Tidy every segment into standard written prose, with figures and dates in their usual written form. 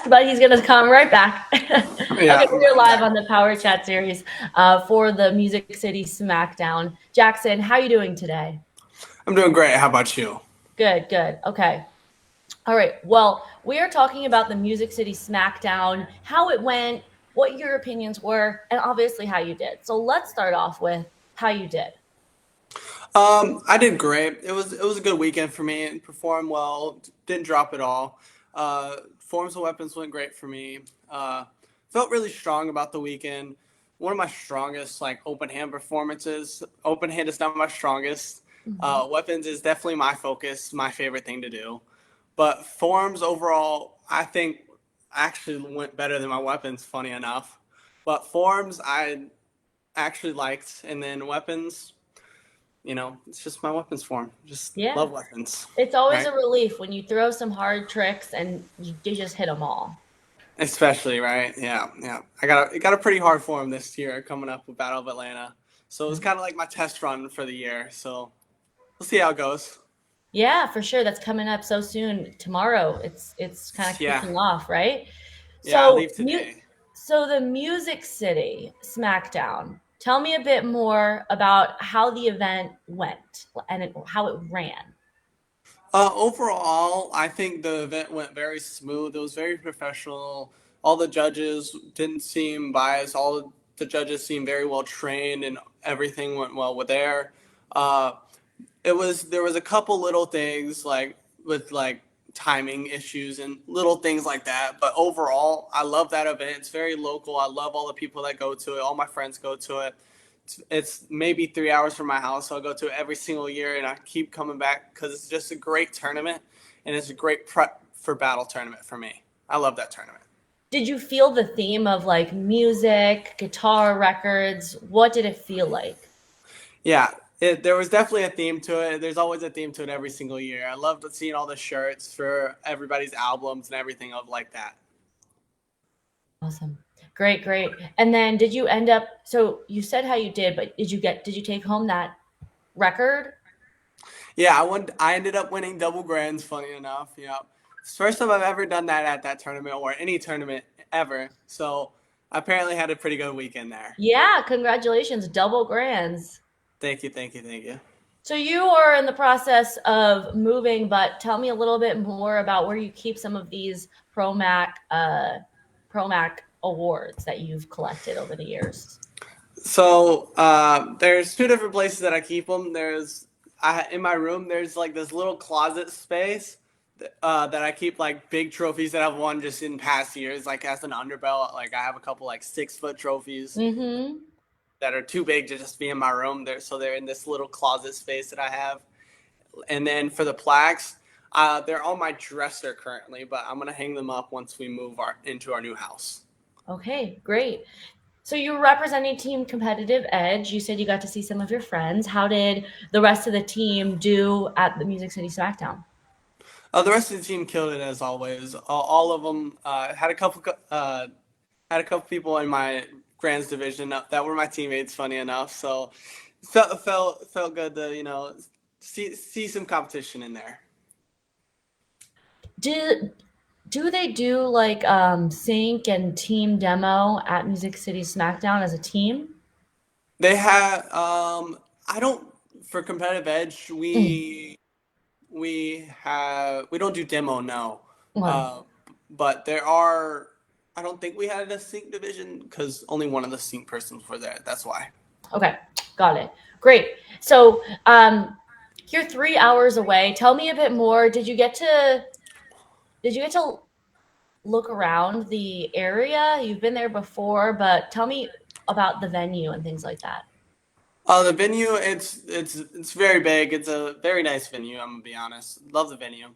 but he's going to come right back. Yeah, Okay, we're live on the Power Chat series for the Music City Smackdown. Jackson, how are you doing today? I'm doing great. How about you? Good, good. Okay. All right. Well, we are talking about the Music City Smackdown, how it went, what your opinions were, and obviously how you did. So let's start off with how you did. I did great. It was a good weekend for me and performed well. Didn't drop at all. Forms and weapons went great for me. Felt really strong about the weekend. One of my strongest like open hand performances. Open hand is not my strongest. Mhm. Weapons is definitely my focus, my favorite thing to do. But forms overall, I think actually went better than my weapons. Funny enough, but forms I actually liked, and then weapons. It's just my weapons form. Just Yeah. love weapons, It's always right? a relief when you throw some hard tricks and you just hit them all. Especially, right? Yeah, yeah. I got a pretty hard form this year coming up with Battle of Atlanta. So it was kind of like my test run for the year. So we'll see how it goes. Yeah, for sure. That's coming up so soon. Tomorrow, it's kind of Yeah, kicking off, right? yeah. I So, leave today. so the Music City Smackdown. Tell me a bit more about how the event went and how it ran. Overall, I think the event went very smooth. It was very professional. All the judges didn't seem biased. All the judges seemed very well trained, and everything went well with there. Uh, there was a couple little things like with like timing issues and little things like that, but overall I love that event. It's very local. I love all the people that go to it. All my friends go to it. It's maybe 3 hours from my house, so I go to it every single year, and I keep coming back because it's just a great tournament, and it's a great prep for battle tournament for me. I love that tournament. Did you feel the theme of like music, guitar records? What did it feel like? Yeah, there was definitely a theme to it. There's always a theme to it every single year. I loved seeing all the shirts for everybody's albums and everything of like that. Awesome. Great, great. And then did you end up, so you said how you did, but did you take home that record? Yeah, I ended up winning double grands. Funny enough, yeah, it's the first time I've ever done that at that tournament or any tournament ever. So I apparently had a pretty good weekend there. Yeah, congratulations, double grands. Thank you, thank you, thank you. So you are in the process of moving, but tell me a little bit more about where you keep some of these Promac awards that you've collected over the years. So there's two different places that I keep them. In my room. There's like this little closet space that I keep like big trophies that I've won just in past years. Like as an underbelt, like I have a couple like 6 foot trophies Mm-hmm. that are too big to just be in my room. So they're in this little closet space that I have. And then for the plaques, they're on my dresser currently, but I'm gonna hang them up once we move into our new house. Okay, great. So you were representing Team Competitive Edge. You said you got to see some of your friends. How did the rest of the team do at the Music City Smackdown? The rest of the team killed it as always. All of them had a couple people in my Grands division that were my teammates. Funny enough, so felt good to see some competition in there. Do do they do like sync and team demo at Music City Smackdown as a team? They had I don't for competitive edge Mm. we don't do demo no, Okay. uh, but there are. I don't think we had a sync division because only one of the sync persons were there. That's why. Okay, got it. Great. So you're 3 hours away. Tell me a bit more. Did you get to look around the area? You've been there before, but tell me about the venue and things like that. The venue, it's very big. It's a very nice venue. I'm gonna be honest. Love the venue,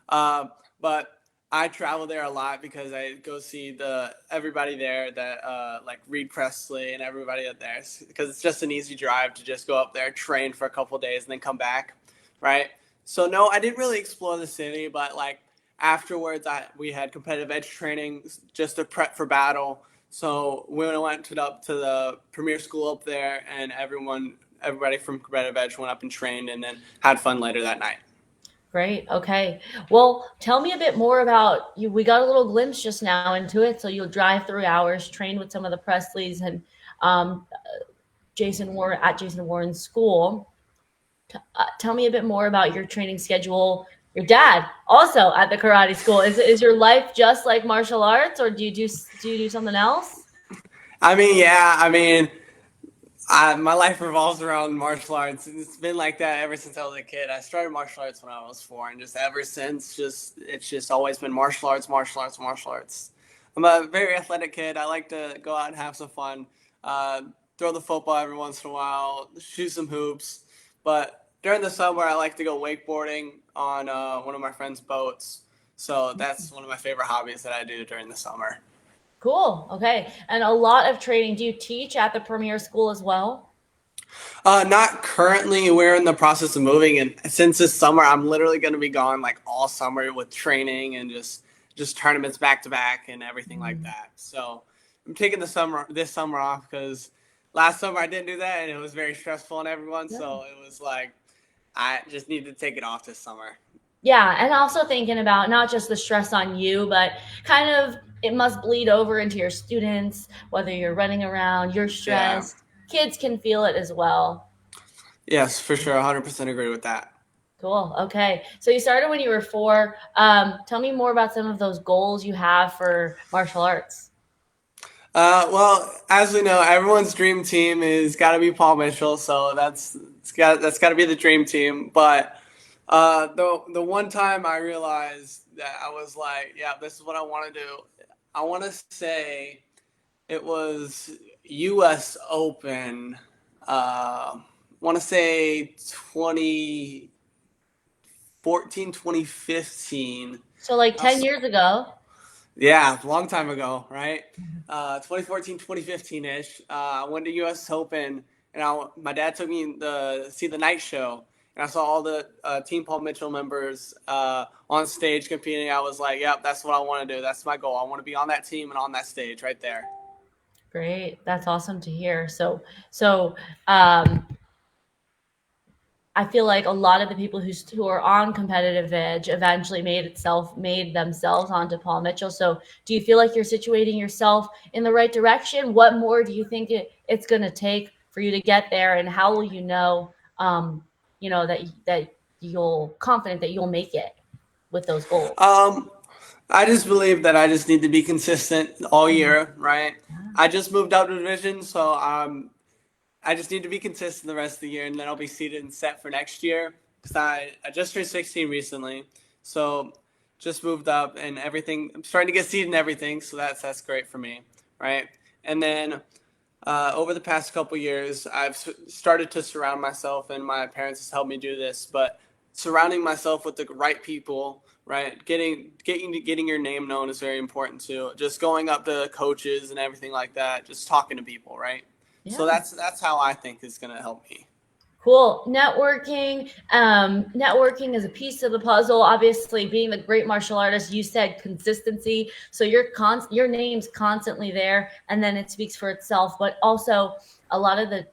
but I travel there a lot because I go see the everybody there that like Reed Presley and everybody up there because it's just an easy drive to just go up there, train for a couple of days, and then come back, right? So no, I didn't really explore the city, but like afterwards, we had competitive edge training just to prep for battle. So we went up to the premier school up there, and everybody from competitive edge went up and trained, and then had fun later that night. Great. Okay. Well, tell me a bit more about you. We got a little glimpse just now into it. So you'll drive 3 hours, train with some of the Presleys and um, Jason Warren at Jason Warren's school. Tell me a bit more about your training schedule. Your dad also at the karate school. Is your life just like martial arts, or do you do something else? I mean, yeah, I mean, my life revolves around martial arts. It's been like that ever since I was a kid. I started martial arts when I was 4, and just ever since, just it's just always been martial arts, martial arts, martial arts. I'm a very athletic kid. I like to go out and have some fun, uh, throw the football every once in a while, shoot some hoops. But during the summer, I like to go wakeboarding on one of my friend's boats. So that's one of my favorite hobbies that I do during the summer. Cool. Okay. And a lot of training. Do you teach at the Premier School as well? Not currently. We're in the process of moving, and since this summer, I'm literally going to be gone like all summer with training and just tournaments back to back and everything like Mhm. that. So I'm taking this summer off because last summer I didn't do that, and it was very stressful on everyone. Yeah. So it was like I just need to take it off this summer. Yeah, and also thinking about not just the stress on you, but kind of it must bleed over into your students, whether you're running around, you're Yeah. stressed. Kids can feel it as well. Yes, for sure. 100% agree with that. Cool. Okay. So you started when you were 4. Tell me more about some of those goals you have for martial arts. Well, as we know, everyone's dream team is got to be Paul Mitchell, so that's got to be the dream team. But the one time I realized that I was like, yeah, this is what I want to do. I want to say it was U.S. Open. Want to say 2014, 2015. So like I was 10 years ago. Yeah, a long time ago, right? 2014, 2015-ish. I went to U.S. Open, and my dad took me to see the night show, and I saw all the Team Paul Mitchell members on stage competing. I was like, yep, that's what I want to do. That's my goal. I want to be on that team and on that stage right there. Great. That's awesome to hear. So um I feel like a lot of the people who are on competitive edge eventually made themselves onto Paul Mitchell. So do you feel like you're situating yourself in the right direction? What more do you think it's going to take for you to get there, and how will you know, that you'll confident that you'll make it with those goals? Um, I just believe that I just need to be consistent all Mhm. year, right? I just moved up to division, so I just need to be consistent the rest of the year, and then I'll be seated and set for next year. Because I just turned 16 recently, so just moved up and everything. I'm starting to get seated and everything, so that's great for me, right? And then over the past couple years, I've started to surround myself, and my parents has helped me do this. But surrounding myself with the right people, right? Getting your name known is very important too. Just going up to coaches and everything like that, just talking to people, right? So Yeah. that's how I think is going to help me. Cool. Networking is a piece of the puzzle. Obviously, being the great martial artist, you said consistency. So your name's constantly there, and then it speaks for itself. But also, a lot of the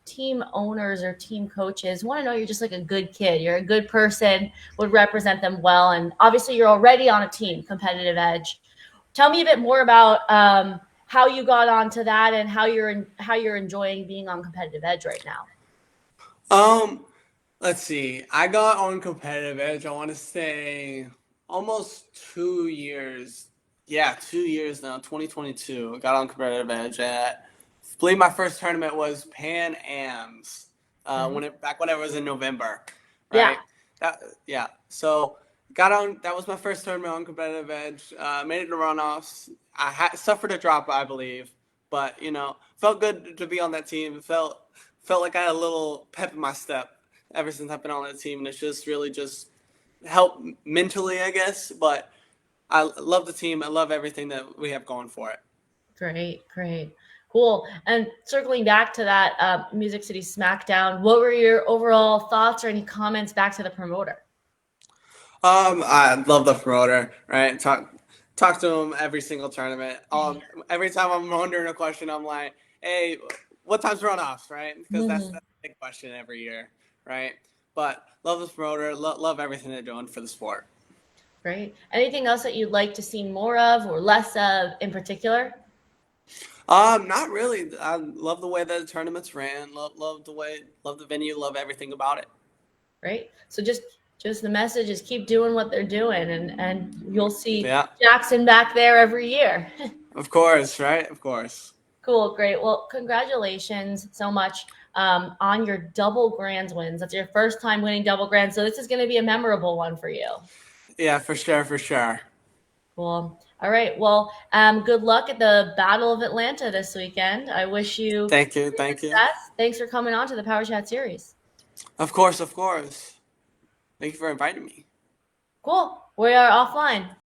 team owners or team coaches want to know you're just like a good kid. You're a good person, would represent them well, and obviously, you're already on a team, competitive edge. Tell me a bit more about how you got onto that and how you're enjoying being on competitive edge right now. Um, let's see. I got on competitive edge. I want to say almost 2 years. Yeah, 2 years now. 2022. I got on competitive edge at. I believe my first tournament was Pan Am's. Great. When it was in November, Yeah. right? That yeah. So got on. That was my first tournament on competitive edge. Made it to runoffs. Suffered a drop, I believe, but felt good to be on that team. Felt like I had a little pep in my step ever since I've been on that team, and it's just really just helped mentally, I guess. But I love the team. I love everything that we have going for it. Great, great, cool. And circling back to that Music City Smackdown, what were your overall thoughts or any comments back to the promoter? I love the promoter. Right, talk to him every single tournament. Every time I'm wondering a question, I'm like, "Hey, what time's runoffs?" Right, because that's Mhm. the big question every year, right? but love the promoter, love everything they're doing for the sport. Great. Anything else that you'd like to see more of or less of in particular? Not really. I love the way that the tournaments ran. Love the venue. Love everything about it. Right. So just the message is keep doing what they're doing, and you'll see Yeah, Jackson back there every year. of course, right? Of course. Cool, great. Well, congratulations so much on your double grands wins. That's your first time winning double grands, so this is going to be a memorable one for you. Yeah, for sure, for sure. Cool. All right. Well, good luck at the Battle of Atlanta this weekend. I wish you Thank you, thank you. success. Thanks for coming on to the Power Chat series. Of course, of course. Thank you for inviting me. Cool. We are offline.